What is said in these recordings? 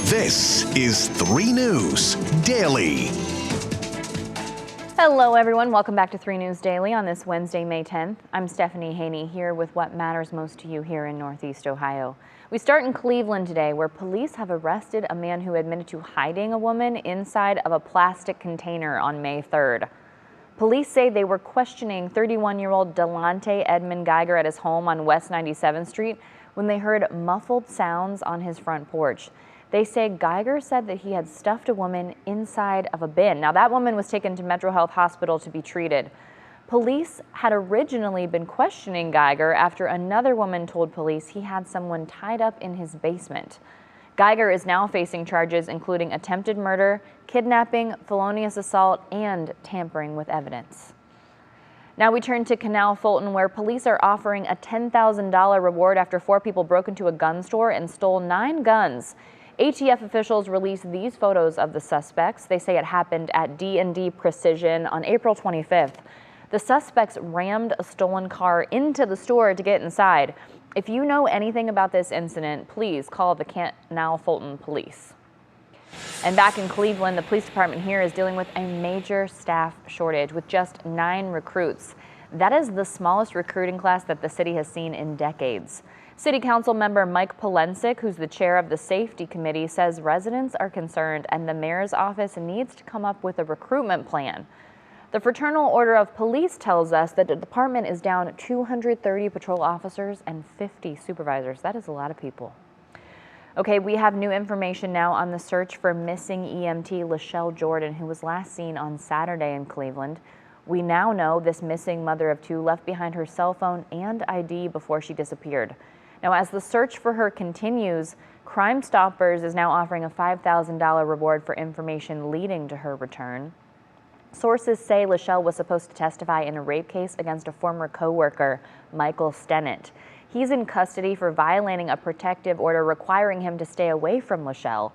This is 3 News Daily. Hello, everyone. Welcome back to 3 News Daily on this Wednesday, May 10th. I'm Stephanie Haney here with what matters most to you here in Northeast Ohio. We start in Cleveland today, where police have arrested a man who admitted to hiding a woman inside of a plastic container on May 3rd. Police say they were questioning 31-year-old Delonte Edmund Geiger at his home on West 97th Street when they heard muffled sounds on his front porch. They say Geiger said that he had stuffed a woman inside of a bin. Now, that woman was taken to Metro Health Hospital to be treated. Police had originally been questioning Geiger after another woman told police he had someone tied up in his basement. Geiger is now facing charges including attempted murder, kidnapping, felonious assault, and tampering with evidence. Now we turn to Canal Fulton, where police are offering a $10,000 reward after 4 people broke into a gun store and stole 9 guns. ATF officials released these photos of the suspects. They say it happened at D&D Precision on April 25th. The suspects rammed a stolen car into the store to get inside. If you know anything about this incident, please call the Canal Fulton Police. And back in Cleveland, the police department here is dealing with a major staff shortage with just 9 recruits. That is the smallest recruiting class that the city has seen in decades. City Council member Mike Polensik, who's the chair of the safety committee, says residents are concerned and the mayor's office needs to come up with a recruitment plan. The Fraternal Order of Police tells us that the department is down 230 patrol officers and 50 supervisors. That is a lot of people. Okay, we have new information now on the search for missing EMT LaChelle Jordan, who was last seen on Saturday in Cleveland. We now know this missing mother of 2 left behind her cell phone and ID before she disappeared. Now, as the search for her continues, Crime Stoppers is now offering a $5,000 reward for information leading to her return. Sources say LaChelle was supposed to testify in a rape case against a former co-worker, Michael Stennett. He's in custody for violating a protective order requiring him to stay away from LaChelle.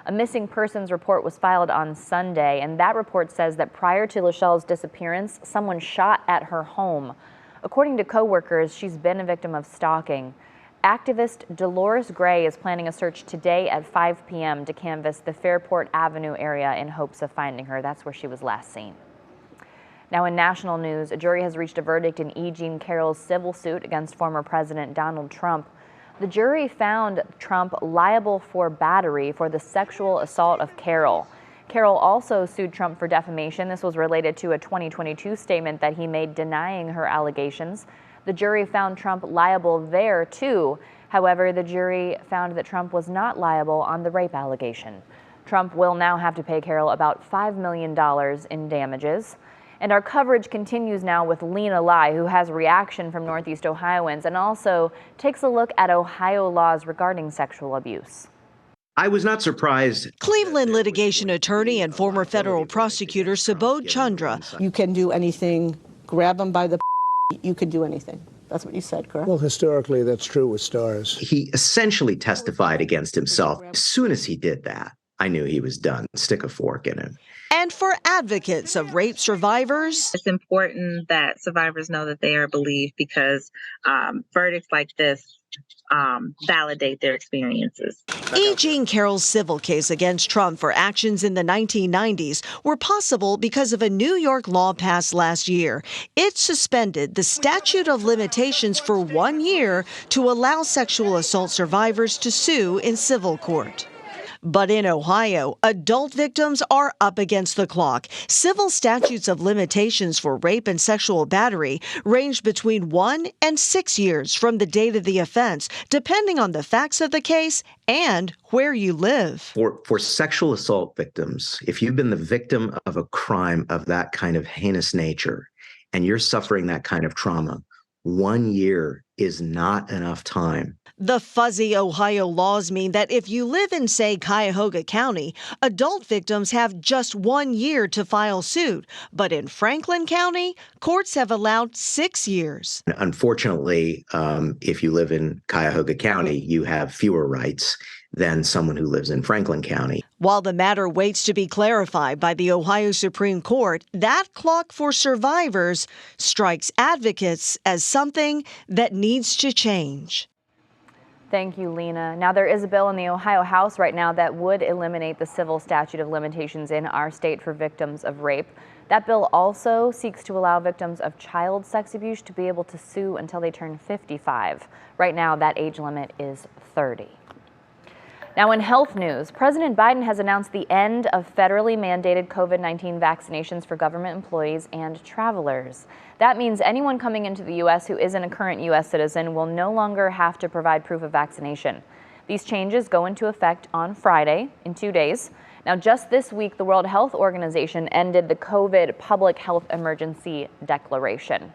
A missing persons report was filed on Sunday, and that report says that prior to LaChelle's disappearance, someone shot at her home. According to co-workers, she's been a victim of stalking. Activist Dolores Gray is planning a search today at 5 p.m. to canvass the Fairport Avenue area in hopes of finding her. That's where she was last seen. Now in national news, a jury has reached a verdict in E. Jean Carroll's civil suit against former President Donald Trump. The jury found Trump liable for battery for the sexual assault of Carroll. Carroll also sued Trump for defamation. This was related to a 2022 statement that he made denying her allegations. The jury found Trump liable there, too. However, the jury found that Trump was not liable on the rape allegation. Trump will now have to pay Carroll about $5 million in damages. And our coverage continues now with Lena Lai, who has a reaction from Northeast Ohioans and also takes a look at Ohio laws regarding sexual abuse. I was not surprised. Cleveland litigation attorney and former federal prosecutor Subodh Chandra. You can do anything, grab them by the you can do anything. That's what you said, correct? Well, historically, that's true with stars. He essentially testified against himself. As soon as he did that, I knew he was done. Stick a fork in him. And for advocates of rape survivors, it's important that survivors know that they are believed because verdicts like this validate their experiences. E. Jean Carroll's civil case against Trump for actions in the 1990s were possible because of a New York law passed last year. It suspended the statute of limitations for 1 year to allow sexual assault survivors to sue in civil court. But in Ohio, adult victims are up against the clock. Civil statutes of limitations for rape and sexual battery range between 1 and 6 years from the date of the offense, depending on the facts of the case and where you live. For sexual assault victims, if you've been the victim of a crime of that kind of heinous nature and you're suffering that kind of trauma, 1 year is not enough time. The fuzzy Ohio laws mean that if you live in, say, Cuyahoga County, adult victims have just 1 year to file suit. But in Franklin County, courts have allowed 6 years. Unfortunately, if you live in Cuyahoga County, you have fewer rights than someone who lives in Franklin County. While the matter waits to be clarified by the Ohio Supreme Court, that clock for survivors strikes advocates as something that needs to change. Thank you, Lena. Now, there is a bill in the Ohio House right now that would eliminate the civil statute of limitations in our state for victims of rape. That bill also seeks to allow victims of child sex abuse to be able to sue until they turn 55. Right now, that age limit is 30. Now, in health news, President Biden has announced the end of federally mandated COVID-19 vaccinations for government employees and travelers. That means anyone coming into the U.S. who isn't a current U.S. citizen will no longer have to provide proof of vaccination. These changes go into effect on Friday, in 2 days. Now, just this week, the World Health Organization ended the COVID public health emergency declaration.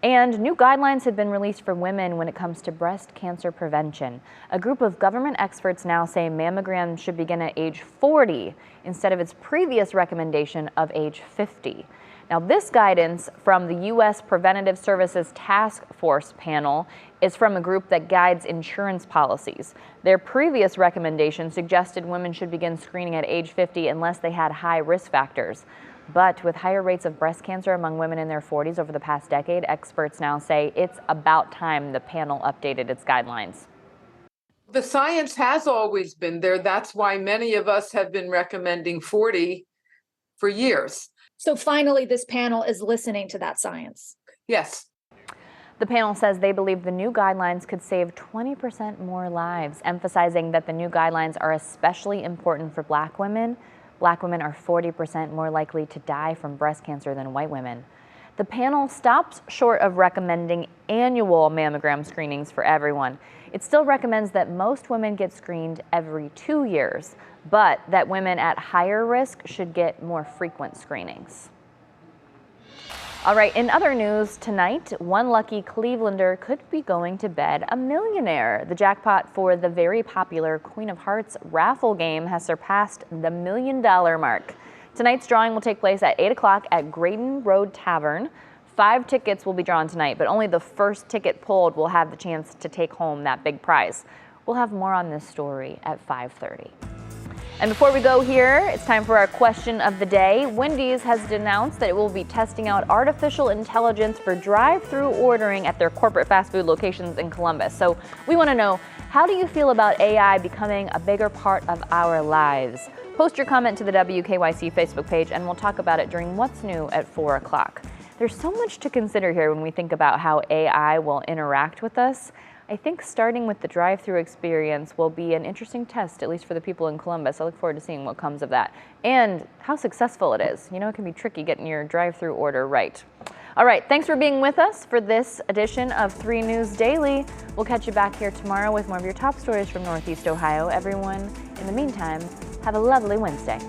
And new guidelines have been released for women when it comes to breast cancer prevention. A group of government experts now say mammograms should begin at age 40 instead of its previous recommendation of age 50. Now, this guidance from the U.S. Preventative Services Task Force panel is from a group that guides insurance policies. Their previous recommendation suggested women should begin screening at age 50 unless they had high risk factors. But with higher rates of breast cancer among women in their 40s over the past decade, experts now say it's about time the panel updated its guidelines. The science has always been there. That's why many of us have been recommending 40 for years. So finally, this panel is listening to that science. Yes. The panel says they believe the new guidelines could save 20% more lives, emphasizing that the new guidelines are especially important for Black women. Black women are 40% more likely to die from breast cancer than white women. The panel stops short of recommending annual mammogram screenings for everyone. It still recommends that most women get screened every 2 years, but that women at higher risk should get more frequent screenings. All right, in other news tonight, one lucky Clevelander could be going to bed a millionaire. The jackpot for the very popular Queen of Hearts raffle game has surpassed the $1 million mark. Tonight's drawing will take place at 8 o'clock at Graydon Road Tavern. 5 tickets will be drawn tonight, but only the first ticket pulled will have the chance to take home that big prize. We'll have more on this story at 5:30. And before we go here, it's time for our question of the day. Wendy's has announced that it will be testing out artificial intelligence for drive-through ordering at their corporate fast food locations in Columbus. So we want to know, how do you feel about AI becoming a bigger part of our lives? Post your comment to the WKYC Facebook page and we'll talk about it during What's New at 4 o'clock. There's so much to consider here when we think about how AI will interact with us. I think starting with the drive-through experience will be an interesting test, at least for the people in Columbus. I look forward to seeing what comes of that and how successful it is. You know, it can be tricky getting your drive-through order right. All right, thanks for being with us for this edition of 3 News Daily. We'll catch you back here tomorrow with more of your top stories from Northeast Ohio. Everyone, in the meantime, have a lovely Wednesday.